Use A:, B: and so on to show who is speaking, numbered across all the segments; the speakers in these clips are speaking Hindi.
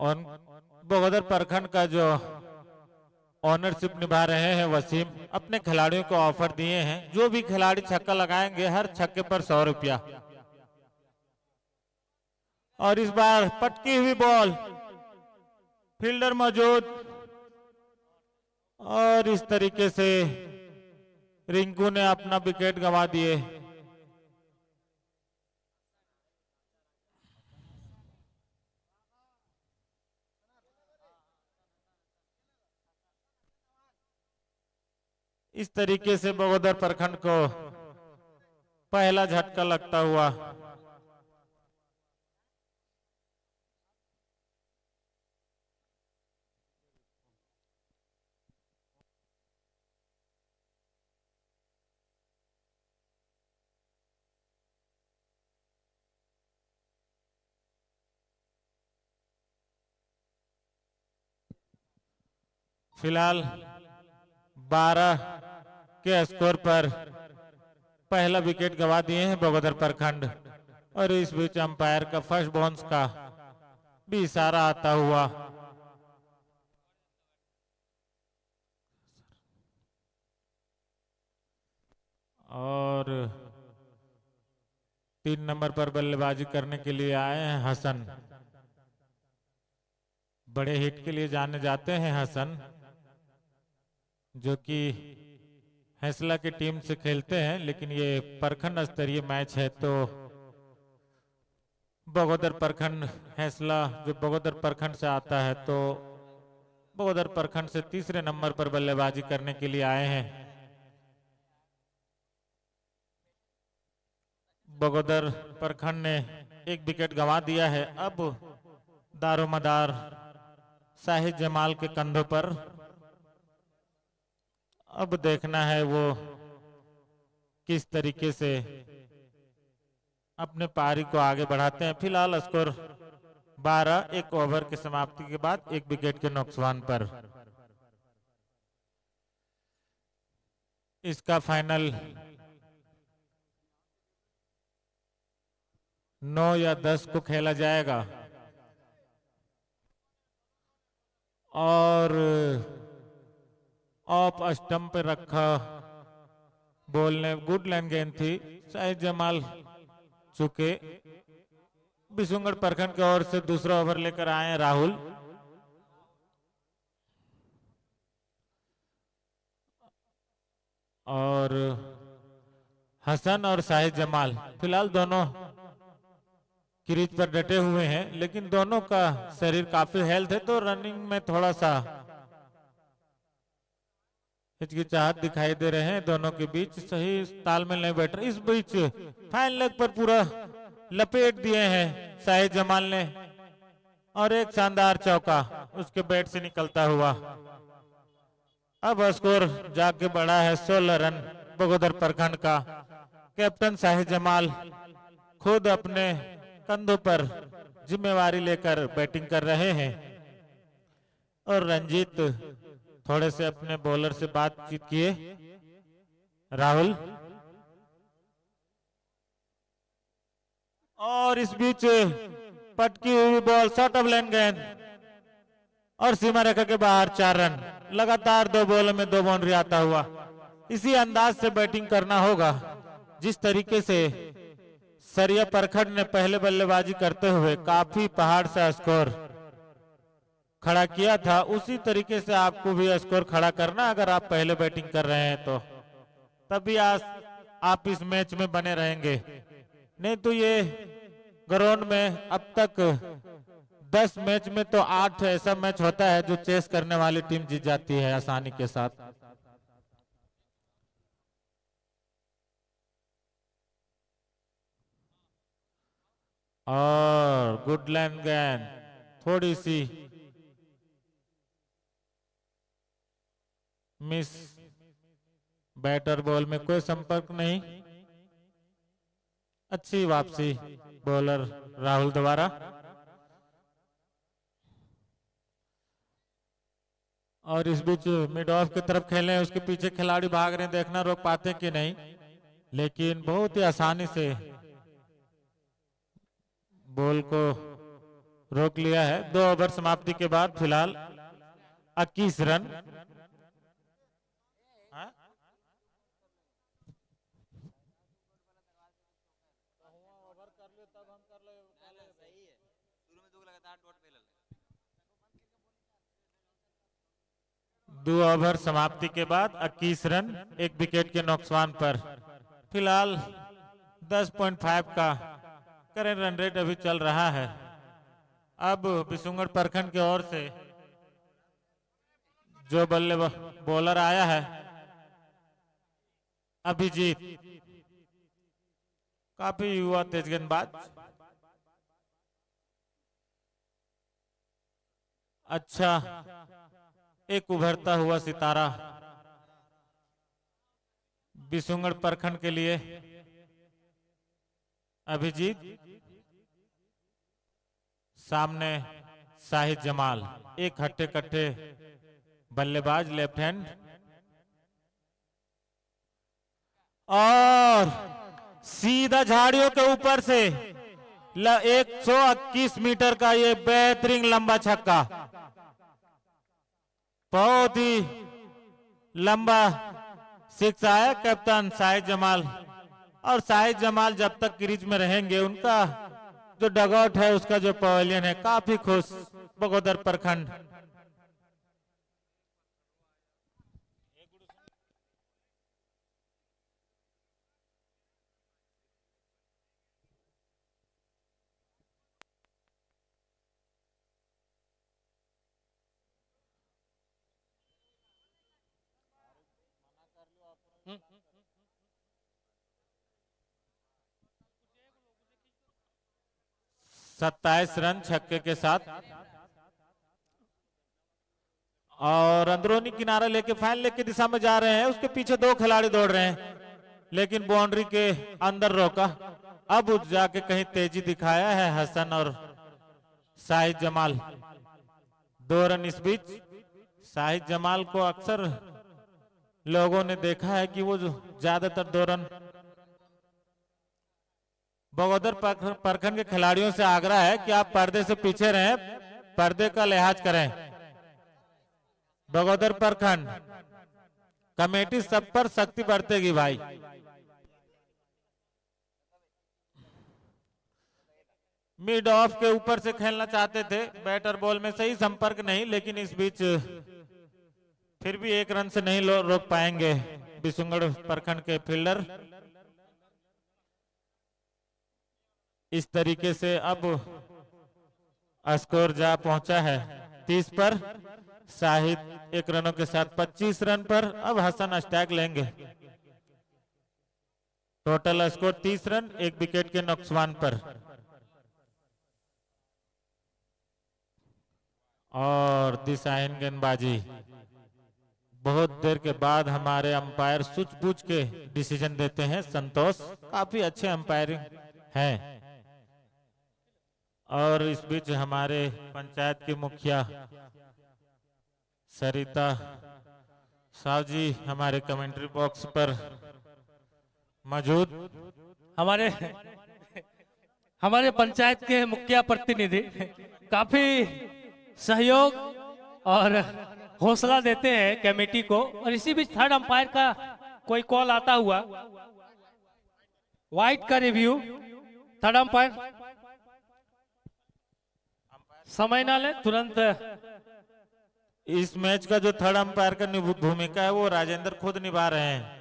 A: और बगोदर प्रखंड का जो ऑनरशिप निभा रहे हैं वसीम, अपने खिलाड़ियों को ऑफर दिए हैं, जो भी खिलाड़ी छक्का लगाएंगे हर छक्के पर 100 रुपया। और इस बार पटकी हुई बॉल, फील्डर मौजूद, और इस तरीके से रिंकू ने अपना विकेट गंवा दिए। इस तरीके से बगोदर प्रखंड को पहला झटका लगता हुआ फिलहाल 12 के स्कोर पर पहला विकेट गंवा दिए हैं बगोदर प्रखंड। और इस बीच अंपायर का फर्स्ट बाउंस का भी इशारा आता हुआ और 3 नंबर पर बल्लेबाजी करने के लिए आए हैं हसन। बड़े हिट के लिए जाने जाते हैं हसन, जो कि हैसला की टीम से खेलते हैं, लेकिन ये प्रखंड स्तरीय मैच है तो बगोदर प्रखंड हैसला जो बगोदर प्रखंड से आता है, तो बगोदर प्रखंड से तीसरे नंबर पर बल्लेबाजी करने के लिए आए हैं। बगोदर प्रखंड ने एक विकेट गंवा दिया है। अब दारोमदार साहिद जमाल के कंधों पर। अब देखना है वो किस तरीके से अपने पारी को आगे बढ़ाते हैं। फिलहाल स्कोर 12, एक ओवर की समाप्ति के बाद एक विकेट के नुकसान पर। इसका फाइनल 9 या 10 को खेला जाएगा। और ऑफ स्टंप पे रखा बॉल ने गुड लाइन गेंद थी। साहिद जमाल चुके। बिशुंगढ़ प्रखंड की ओर से दूसरा ओवर लेकर आए हैं राहुल। और हसन और साहिद जमाल फिलहाल दोनों क्रीज पर डटे हुए हैं, लेकिन दोनों का शरीर काफी हेल्थ है, तो रनिंग में थोड़ा सा हिचकिचाहट दिखाई दे रहे हैं। दोनों के बीच सही तालमेल नहीं बैठ रहा। इस बीच फाइन लेग पर पूरा लपेट दिए हैं साहिद जमाल ने, और एक शानदार चौका उसके बैट से निकलता हुआ। अब स्कोर जाके बढ़ा है 16 रन बगोदर प्रखंड का। कैप्टन साहिद जमाल खुद अपने कंधों पर जिम्मेवारी लेकर बैटिंग कर रहे हैं, और रंजीत थोड़े से अपने बॉलर से बातचीत किए। राहुल, और इस बीच पटकी हुई बॉल, शॉर्ट ऑफ लाइन गेंद, और सीमा रेखा के बाहर 4 रन। लगातार 2 बॉलों में 2 बाउंड्री आता हुआ। इसी अंदाज से बैटिंग करना होगा जिस तरीके से सरिया प्रखंड ने पहले बल्लेबाजी करते हुए काफी पहाड़ से स्कोर खड़ा किया था। उसी तरीके से आपको भी स्कोर खड़ा करना, अगर आप पहले बैटिंग कर रहे हैं तो तभी आज आप इस मैच में बने रहेंगे। नहीं तो ये ग्राउंड में अब तक 10 मैच में तो 8 ऐसा मैच होता है जो चेस करने वाली टीम जीत जाती है आसानी के साथ। और गुड लाइन गेंद, थोड़ी सी मिस, बैटर बॉल में कोई संपर्क नहीं। अच्छी वापसी बॉलर राहुल द्वारा। और इस बीच मिड ऑफ की तरफ खेले, उसके पीछे खिलाड़ी भाग रहे हैं, देखना रोक पाते कि नहीं, लेकिन बहुत ही आसानी से बॉल को रोक लिया है। 2 ओवर समाप्ति के बाद फिलहाल 21 रन। हाँ? दो ओवर समाप्ति के बाद 21 रन, 1 विकेट के नुकसान पर फिलहाल 10.5 का करेंट रन रेट अभी चल रहा है। अब बिशुंगड़ प्रखंड की ओर से जो बॉलर आया है अभिजीत, काफी युवा तेज गेंदबाज, अच्छा एक उभरता हुआ सितारा बिशुंगड़ प्रखंड के लिए अभिजीत, सामने शाहिद जमाल, एक हट्टे कट्टे बल्लेबाज लेफ्ट हैंड, और सीधा झाड़ियों के ऊपर से 121 मीटर का ये बेहतरीन लंबा छक्का, बहुत ही लंबा सिक्स आया कप्तान शाहिद जमाल। और शाहिद जमाल जब तक क्रीज में रहेंगे उनका जो डगआउट है, उसका जो पवेलियन है, काफी खुश बगोदर प्रखंड। सत्ताईस रन छक्के के साथ, और अंदरूनी किनारा लेके फाइन लेग की दिशा में जा रहे हैं। उसके पीछे 2 खिलाड़ी दौड़ रहे हैं, लेकिन बाउंड्री के अंदर रोका। अब जाके कहीं तेजी दिखाया है हसन और शाहिद जमाल। 2 रन इस बीच। शाहिद जमाल को अक्सर लोगों ने देखा है कि वो ज्यादातर 2 रन, बगोदर प्रखंड के खिलाड़ियों से आग्रह है कि आप पर्दे से पीछे रहें, पर्दे का लिहाज करें। बगोदर प्रखंड कमेटी सब पर सख्ती बरतेगी भाई। मिड ऑफ के ऊपर से खेलना चाहते थे, बैटर बॉल में सही संपर्क नहीं, लेकिन इस बीच फिर भी 1 रन से नहीं रोक पाएंगे बिशुंगड़ प्रखंड के फील्डर। इस तरीके से अब स्कोर जा पहुंचा है 30 पर। शाहिद 1 रनों के साथ 25 रन पर। अब हसन स्टैग लेंगे। टोटल स्कोर 30 रन, 1 विकेट के नुकसान पर। और दिशाहीन गेंदबाजी, बहुत देर के बाद हमारे अंपायर सूझबूझ के डिसीजन देते हैं। संतोष काफी अच्छे अंपायरिंग हैं। और इस बीच हमारे पंचायत की मुखिया सरिता साहब जी हमारे कमेंट्री बॉक्स पर मौजूद।
B: हमारे पंचायत के मुखिया प्रतिनिधि काफी सहयोग और हौसला देते हैं कमेटी को। और इसी बीच थर्ड अंपायर का कोई कॉल आता हुआ, वाइट का रिव्यू। थर्ड अंपायर समय ना ले, तुरंत।
A: इस मैच का जो थर्ड अंपायर का भूमिका है वो राजेंद्र खुद निभा रहे हैं।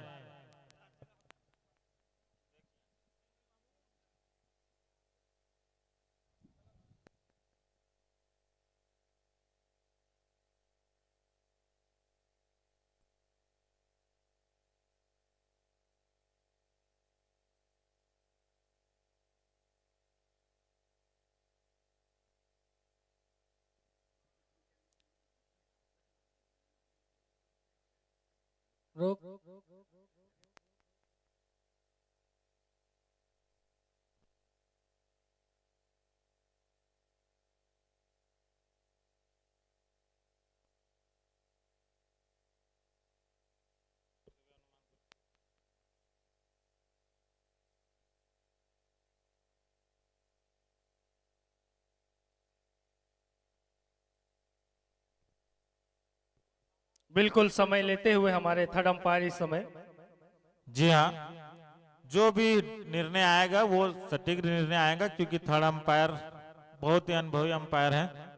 B: रोक। बिल्कुल समय लेते हुए हमारे थर्ड अंपायर इस समय।
A: जी हाँ, जो भी निर्णय आएगा वो सटीक निर्णय आएगा, क्योंकि थर्ड अंपायर बहुत ही अनुभवी अंपायर हैं।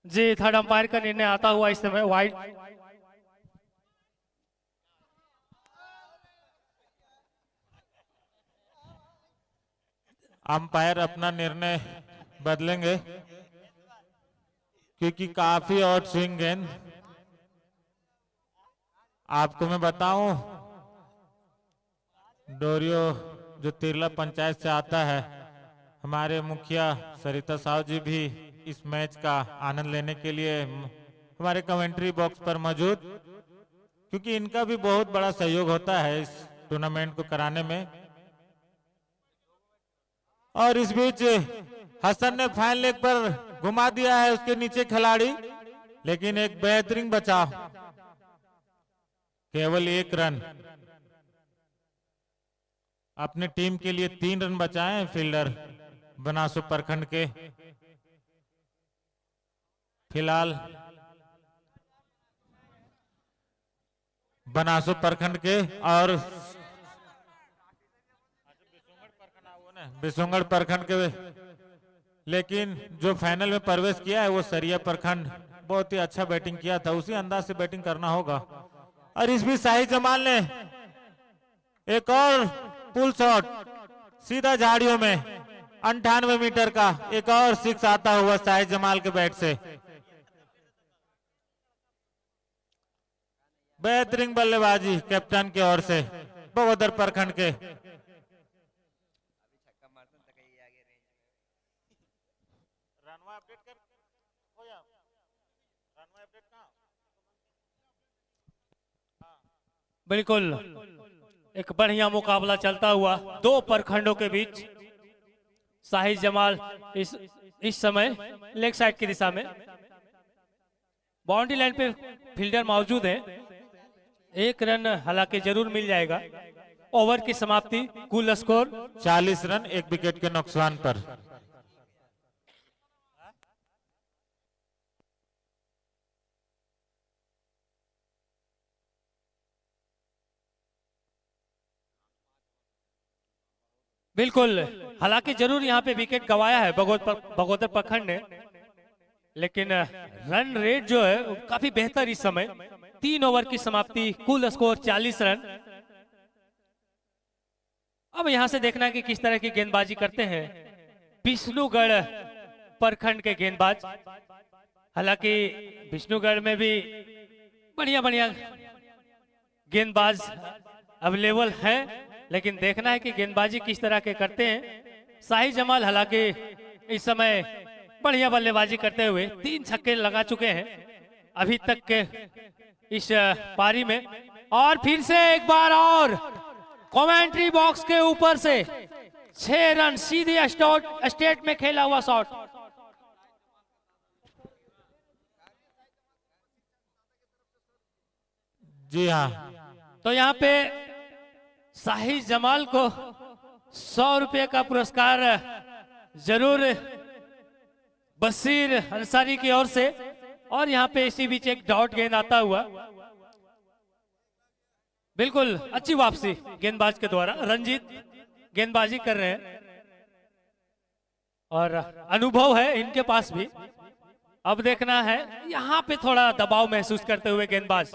B: जी, थर्ड अंपायर का निर्णय आता हुआ इस समय वाइड।
A: अंपायर अपना निर्णय बदलेंगे, क्योंकि काफी आउट स्विंग गेंद। आपको मैं बताऊं, डोरियो जो तिरला पंचायत से आता है, हमारे मुखिया सरिता साहू जी भी इस मैच का आनंद लेने के लिए हमारे कमेंट्री बॉक्स पर मौजूद, क्योंकि इनका भी बहुत बड़ा सहयोग होता है इस टूर्नामेंट को कराने में। और इस बीच हसन ने फाइन लेग पर घुमा दिया है उसके नीचे खिलाड़ी, लेकिन एक बेहतरीन बचाव, केवल 1 रन। अपनी टीम के लिए 3 रन बचाए हैं फील्डर बनासु प्रखंड के। फिलहाल बनासु प्रखंड के और बिसुंगढ़ प्रखंड के, लेकिन जो फाइनल में प्रवेश किया है वो सरिया प्रखंड। बहुत ही अच्छा बैटिंग किया था, उसी अंदाज से बैटिंग करना होगा। और इस बीच शाही जमाल ने एक और पुल शॉट सीधा झाड़ियों में 98 मीटर का एक और 6 आता हुआ शाही जमाल के बैट से। बेहतरीन बल्लेबाजी कैप्टन की ओर से बगोदर प्रखंड के।
B: बिल्कुल एक बढ़िया मुकाबला चलता हुआ 2 प्रखंडों के बीच। शाही जमाल इस समय लेग साइड की दिशा में, बाउंड्री लाइन पे फील्डर मौजूद है। 1 रन हालांकि जरूर मिल जाएगा। ओवर की समाप्ति, कुल स्कोर
A: 40 रन 1 विकेट के नुकसान पर।
B: बिल्कुल, हालांकि जरूर यहाँ पे विकेट गंवाया है बगोदर प्रखंड ने, लेकिन रन रेट जो है वो काफी बेहतर इस समय। 3 ओवर की समाप्ति, कुल स्कोर 40 रन। अब यहां से देखना है कि किस तरह की गेंदबाजी करते हैं विष्णुगढ़ प्रखंड के गेंदबाज। हालांकि विष्णुगढ़ में भी बढ़िया बढ़िया गेंदबाज अवेलेबल हैं, लेकिन देखना है कि गेंदबाजी किस तरह के करते हैं। शाही जमाल हालांकि इस समय बढ़िया बल्लेबाजी करते हुए 3 छक्के लगा चुके हैं अभी तक के इस पारी में। और फिर से एक बार और कमेंट्री बॉक्स के ऊपर से 6 रन सीधे स्टेट में खेला हुआ शॉट।
A: जी हाँ,
B: तो यहाँ पे शाही जमाल को 100 रुपए का पुरस्कार जरूर बशीर अंसारी की ओर से। और यहाँ पे इसी बीच एक डॉट गेंद आता हुआ, बिल्कुल अच्छी वापसी गेंदबाज के द्वारा। रंजीत गेंदबाजी कर रहे हैं और अनुभव है इनके पास भी। अब देखना है यहाँ पे थोड़ा दबाव महसूस करते हुए गेंदबाज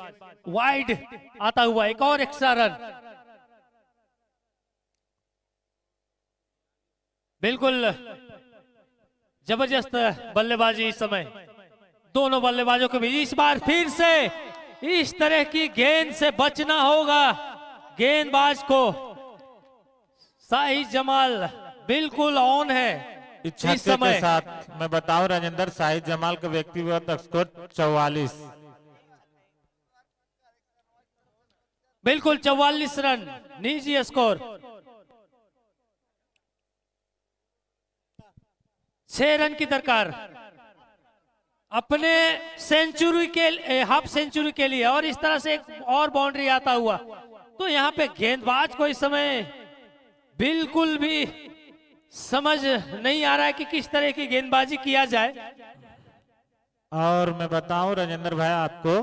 B: वाइड आता हुआ एक और एक्स्ट्रा रन। बिल्कुल जबरदस्त बल्लेबाजी इस समय दोनों बल्लेबाजों के बीच। इस बार फिर से इस तरह की गेंद से बचना होगा गेंदबाज को। शाही जमाल बिल्कुल ऑन है
A: इस
B: इस
A: छक्के के
B: समय।
A: साथ मैं बताऊं राजेंद्र, शाहिद जमाल का व्यक्तिगत स्कोर 44।
B: बिल्कुल 44 रन निजी स्कोर। 6 रन की दरकार अपने सेंचुरी के हाफ सेंचुरी के लिए, और इस तरह से एक और बाउंड्री आता हुआ, तो यहाँ पे गेंदबाज को इस समय बिल्कुल भी समझ नहीं आ रहा है कि किस तरह की गेंदबाजी किया जाए।
A: और मैं बताऊं राजेंद्र भाई आपको,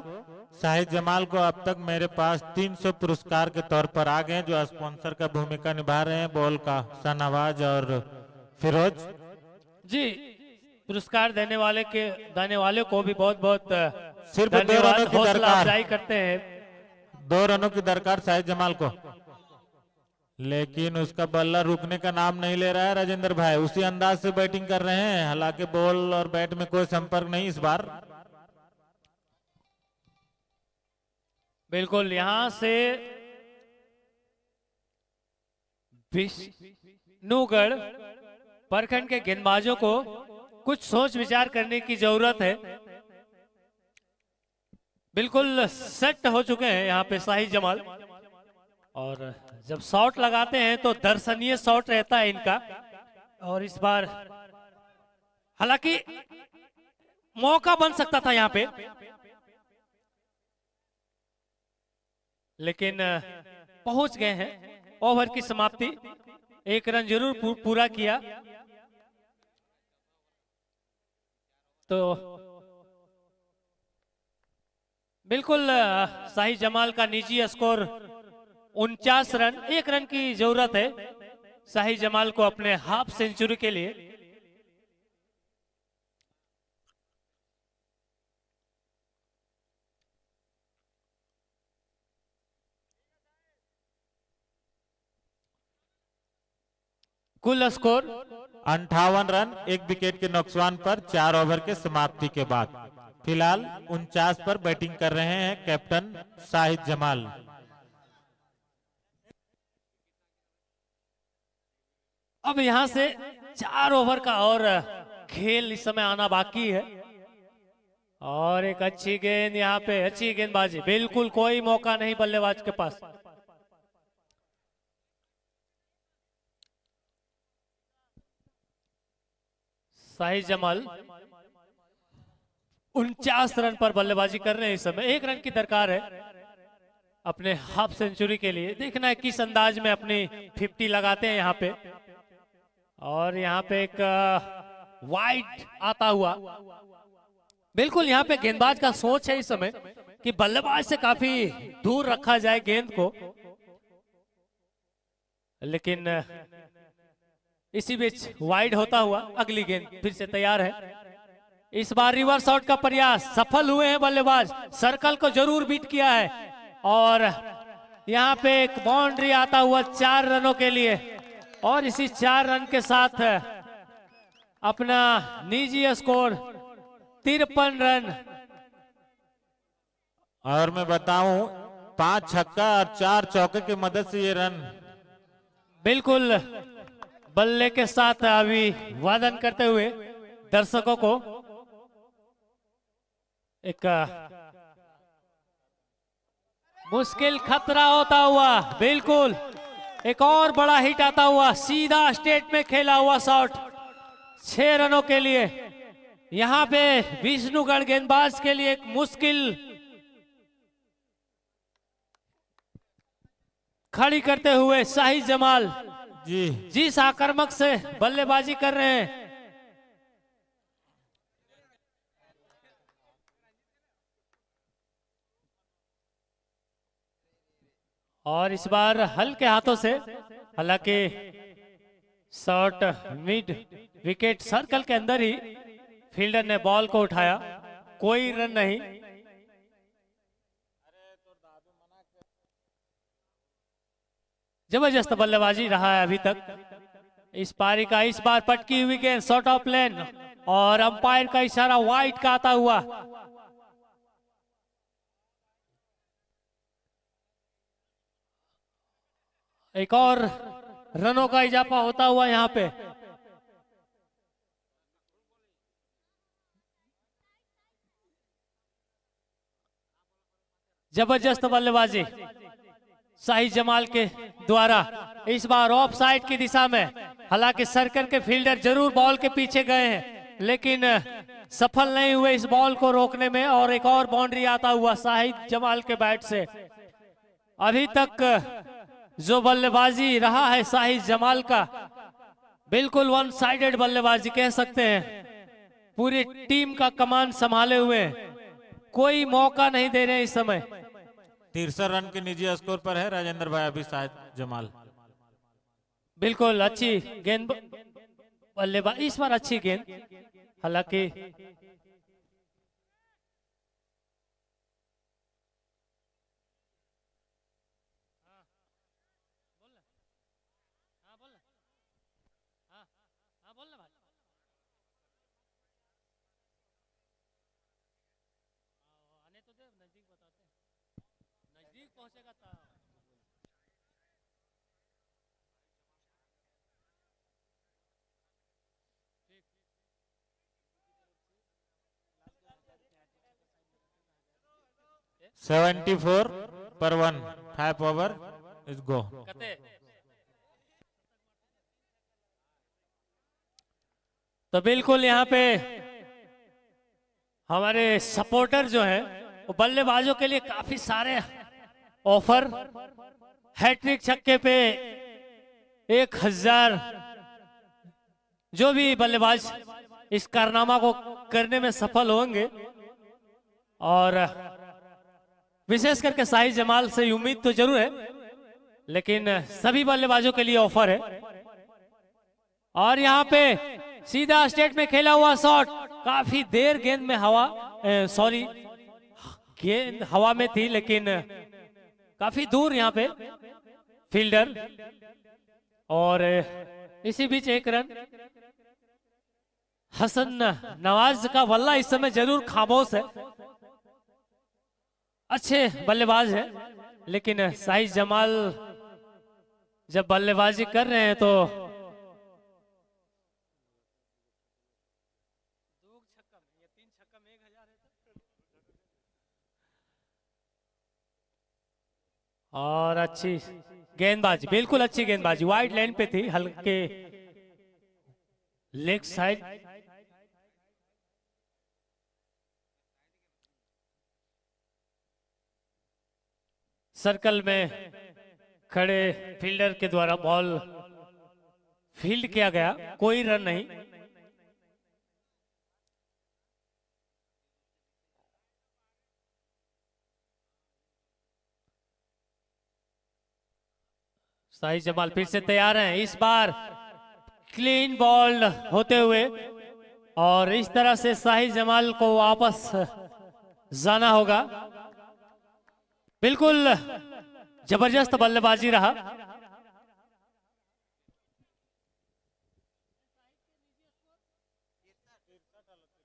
A: शाहिद जमाल को अब तक मेरे पास 300 पुरस्कार के तौर पर आ गए हैं, जो स्पॉन्सर का भूमिका निभा रहे हैं, बॉल का शाहनवाज और फिरोज
B: जी, पुरस्कार देने वाले को भी बहुत बहुत
A: सिर्फ 2
B: धन्यवाद,
A: रनों की
B: हौसला
A: दरकार,
B: अफजाई करते हैं।
A: 2 रनों की दरकार शाहिद जमाल को, लेकिन उसका बल्ला रुकने का नाम नहीं ले रहा है राजेंद्र भाई। उसी अंदाज से बैटिंग कर रहे हैं, हालांकि बॉल और बैट में कोई संपर्क नहीं इस बार।
B: बिल्कुल यहां से विष्णुगढ़ प्रखंड के गेंदबाजों को कुछ सोच विचार करने की जरूरत है। बिल्कुल सेट हो चुके हैं यहाँ पे शाहिद जमाल, और जब शॉट लगाते हैं तो दर्शनीय शॉट रहता है इनका। और इस बार हालांकि मौका बन सकता था यहाँ पे, लेकिन पहुंच गए हैं। ओवर की समाप्ति, 1 रन जरूर पूरा किया। तो बिल्कुल शाहिद जमाल का निजी स्कोर 49 रन, 1 रन की जरूरत है शाहिद जमाल को अपने हाफ सेंचुरी के लिए। कुल स्कोर
A: 58 रन, 1 विकेट के नुकसान पर 4 ओवर के समाप्ति के बाद। फिलहाल 49 पर बैटिंग कर रहे हैं कैप्टन शाहिद जमाल।
B: अब यहां से 4 ओवर का और खेल इस समय आना बाकी है, और एक अच्छी गेंद यहाँ पे, अच्छी गेंदबाजी, बिल्कुल कोई मौका नहीं बल्लेबाज के पास। शाहिद जमाल 49 रन पर बल्लेबाजी कर रहे हैं इस समय। 1 रन की दरकार है अपने हाफ सेंचुरी के लिए। देखना है किस अंदाज में अपनी 50 लगाते हैं यहाँ पे। और यहाँ पे एक वाइड आता हुआ, बिल्कुल यहाँ पे गेंदबाज का सोच है इस समय कि बल्लेबाज से काफी दूर रखा जाए गेंद को, लेकिन इसी बीच वाइड होता हुआ अगली गेंद फिर से तैयार है। इस बार रिवर्स आउट का प्रयास, सफल हुए हैं बल्लेबाज, सर्कल को जरूर बीट किया है, और यहाँ पे एक बाउंड्री आता हुआ 4 रनों के लिए। और इसी 4 रन के साथ अपना निजी स्कोर 53 रन।
A: और मैं बताऊं, 5 छक्का और 4 चौके की मदद से ये रन
B: बिल्कुल बल्ले के साथ अभिवादन करते हुए दर्शकों को एक मुश्किल खतरा होता हुआ, बिल्कुल एक और बड़ा हिट आता हुआ, सीधा स्टेट में खेला हुआ शॉट 6 रनों के लिए। यहां पे विष्णुगढ़ गेंदबाज के लिए एक मुश्किल खड़ी करते हुए शाहिद जमाल जिस आक्रामक से बल्लेबाजी कर रहे हैं, और इस बार हल्के हाथों से, हालांकि शॉट मिड विकेट सर्कल के अंदर ही फील्डर ने बॉल को उठाया, कोई रन नहीं। जबरदस्त बल्लेबाजी रहा है अभी तक इस पारी का। इस बार पटकी हुई गेंद शॉर्ट ऑफ लेन, और अंपायर का इशारा वाइड का आता हुआ। एक और रनों का इजाफा होता हुआ यहाँ पे जबरदस्त बल्लेबाजी शाहिद जमाल के द्वारा इस बार ऑफ साइड की दिशा में। हालांकि सर्कल के फील्डर जरूर बॉल के पीछे गए हैं लेकिन सफल नहीं हुए इस बॉल को रोकने में, और एक और बाउंड्री आता हुआ शाहिद जमाल के बैट से। अभी तक जो बल्लेबाजी रहा है शाहिद जमाल का, बिल्कुल वन साइडेड बल्लेबाजी कह सकते हैं। पूरी टीम का कमान संभाले हुए कोई मौका नहीं दे रहे इस समय।
A: 63 रन के निजी स्कोर पर है राजेंद्र भाई अभी शाहिद जमाल।
B: बिल्कुल अच्छी गेंद बल्लेबाज इस बार, अच्छी गेंद। हालांकि पहुंचेगा।
A: 74 पर 1, 5 ओवर इज गो।
B: तो बिल्कुल यहाँ पे हमारे सपोर्टर जो हैं वो बल्लेबाजों के लिए काफी सारे ऑफर, हैट्रिक छक्के पे 1000 जो भी बल्लेबाज इस कारनामा को करने में सफल होंगे, और विशेष करके शाहिद जमाल से उम्मीद तो जरूर है लेकिन सभी बल्लेबाजों के लिए ऑफर है। और यहाँ पे सीधा स्टेट में खेला हुआ शॉट, काफी देर गेंद में हवा सॉरी गेंद हवा में थी लेकिन काफी दूर यहाँ पे फील्डर, और इसी बीच एक रन। हसन नवाज का बल्ला इस समय जरूर खामोश है, अच्छे बल्लेबाज है लेकिन शाहिद जमाल जब बल्लेबाजी कर रहे हैं तो और अच्छी गेंदबाजी, बिल्कुल अच्छी गेंदबाजी, वाइड लाइन पे थी, हल्के लेग साइड। सर्कल में खड़े फील्डर के द्वारा बॉल फील्ड किया गया, कोई रन नहीं। शाहिद जमाल फिर से तैयार हैं, इस बार क्लीन बॉल होते हुए, और इस तरह से शाहिद जमाल को वापस जाना होगा। बिल्कुल जबरदस्त बल्लेबाजी रहा।